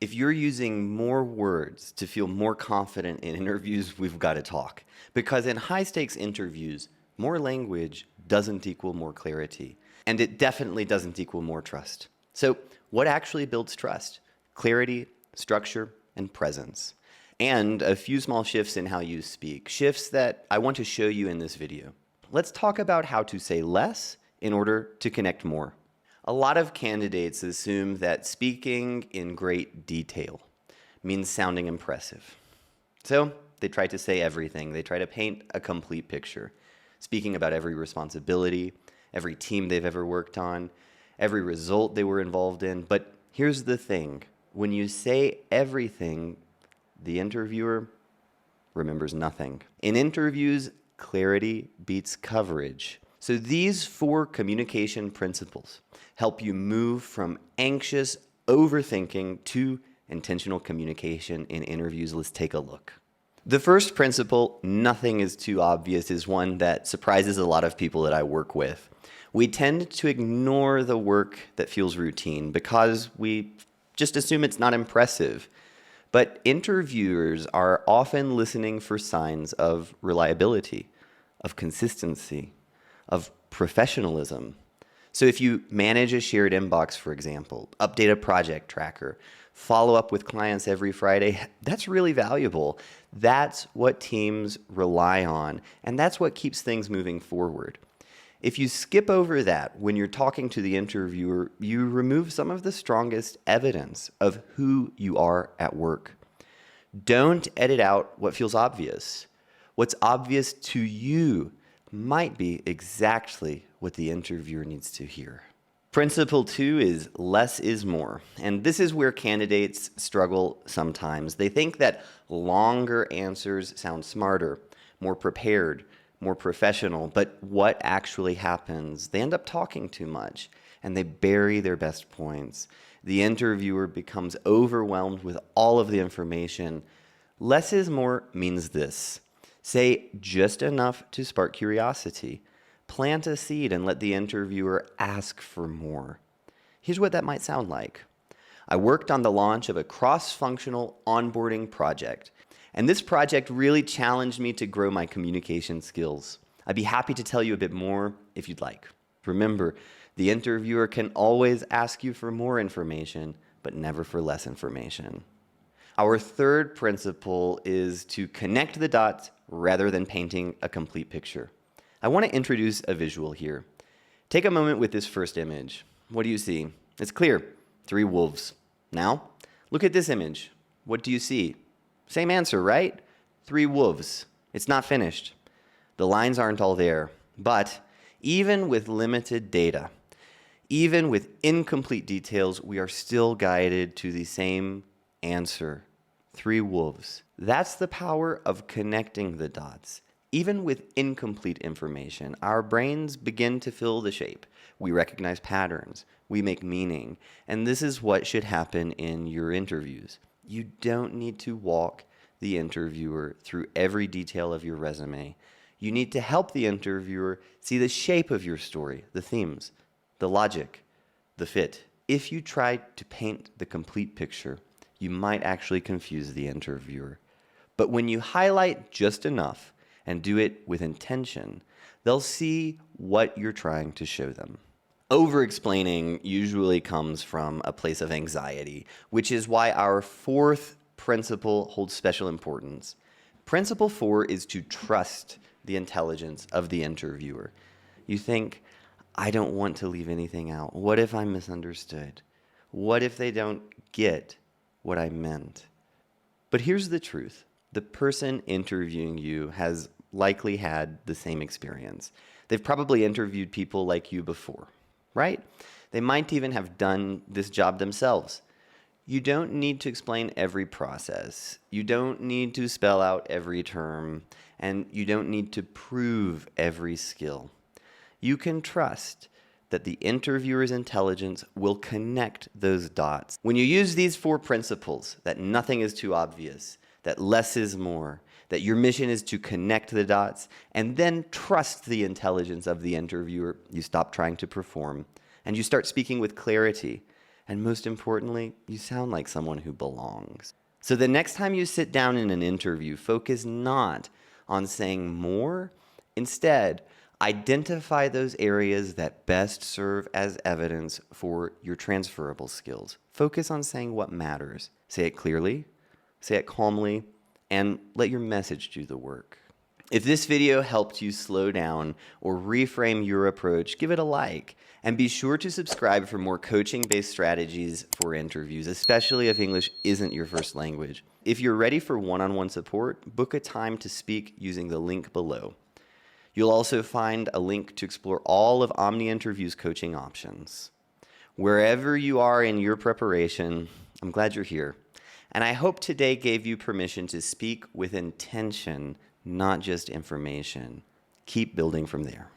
If you're using more words to feel more confident in interviews, we've got to talk. Because in high-stakes interviews, more language doesn't equal more clarity. And it definitely doesn't equal more trust. So what actually builds trust? Clarity, structure, and presence. And a few small shifts in how you speak. Shifts that I want to show you in this video. Let's talk about how to say less in order to connect more. A lot of candidates assume that speaking in great detail means sounding impressive. So they try to say everything. They try to paint a complete picture, speaking about every responsibility, every team they've ever worked on, every result they were involved in. But here's the thing. When you say everything, the interviewer remembers nothing. In interviews, clarity beats coverage. So these 4 communication principles help you move from anxious overthinking to intentional communication in interviews. Let's take a look. The first principle, nothing is too obvious, is one that surprises a lot of people that I work with. We tend to ignore the work that feels routine because we just assume it's not impressive. But interviewers are often listening for signs of reliability, of consistency, of professionalism. So if you manage a shared inbox, for example, update a project tracker, follow up with clients every Friday, that's really valuable. That's what teams rely on, and that's what keeps things moving forward. If you skip over that when you're talking to the interviewer, you remove some of the strongest evidence of who you are at work. Don't edit out what feels obvious. What's obvious to you might be exactly what the interviewer needs to hear. Principle 2 is less is more. And this is where candidates struggle sometimes. They think that longer answers sound smarter, more prepared, more professional. But what actually happens? They end up talking too much and they bury their best points. The interviewer becomes overwhelmed with all of the information. Less is more means this. Say just enough to spark curiosity. Plant a seed and let the interviewer ask for more. Here's what that might sound like. I worked on the launch of a cross-functional onboarding project, and this project really challenged me to grow my communication skills. I'd be happy to tell you a bit more if you'd like. Remember, the interviewer can always ask you for more information, but never for less information. Our third principle is to connect the dots rather than painting a complete picture. I want to introduce a visual here. Take a moment with this first image. What do you see? It's clear, 3 wolves. Now, look at this image. What do you see? Same answer, right? 3 wolves. It's not finished. The lines aren't all there. But even with limited data, even with incomplete details, we are still guided to the same answer. 3 wolves. That's the power of connecting the dots. Even with incomplete information, our brains begin to fill the shape. We recognize patterns. We make meaning. And this is what should happen in your interviews. You don't need to walk the interviewer through every detail of your resume. You need to help the interviewer see the shape of your story, the themes, the logic, the fit. If you try to paint the complete picture, you might actually confuse the interviewer. But when you highlight just enough and do it with intention, they'll see what you're trying to show them. Over-explaining usually comes from a place of anxiety, which is why our 4th principle holds special importance. Principle 4 is to trust the intelligence of the interviewer. You think, I don't want to leave anything out. What if I'm misunderstood? What if they don't get what I meant? But here's the truth. The person interviewing you has likely had the same experience. They've probably interviewed people like you before, right? They might even have done this job themselves. You don't need to explain every process. You don't need to spell out every term, and you don't need to prove every skill. You can trust that the interviewer's intelligence will connect those dots. When you use these 4 principles, that nothing is too obvious, that less is more, that your mission is to connect the dots, and then trust the intelligence of the interviewer, you stop trying to perform, and you start speaking with clarity And most importantly, you sound like someone who belongs. So the next time you sit down in an interview, focus not on saying more. Instead, identify those areas that best serve as evidence for your transferable skills. Focus on saying what matters. Say it clearly, say it calmly, and let your message do the work. If this video helped you slow down or reframe your approach, give it a like. And be sure to subscribe for more coaching-based strategies for interviews, especially if English isn't your first language. If you're ready for one-on-one support, book a time to speak using the link below. You'll also find a link to explore all of Omni Interview's coaching options. Wherever you are in your preparation, I'm glad you're here. And I hope today gave you permission to speak with intention, not just information. Keep building from there.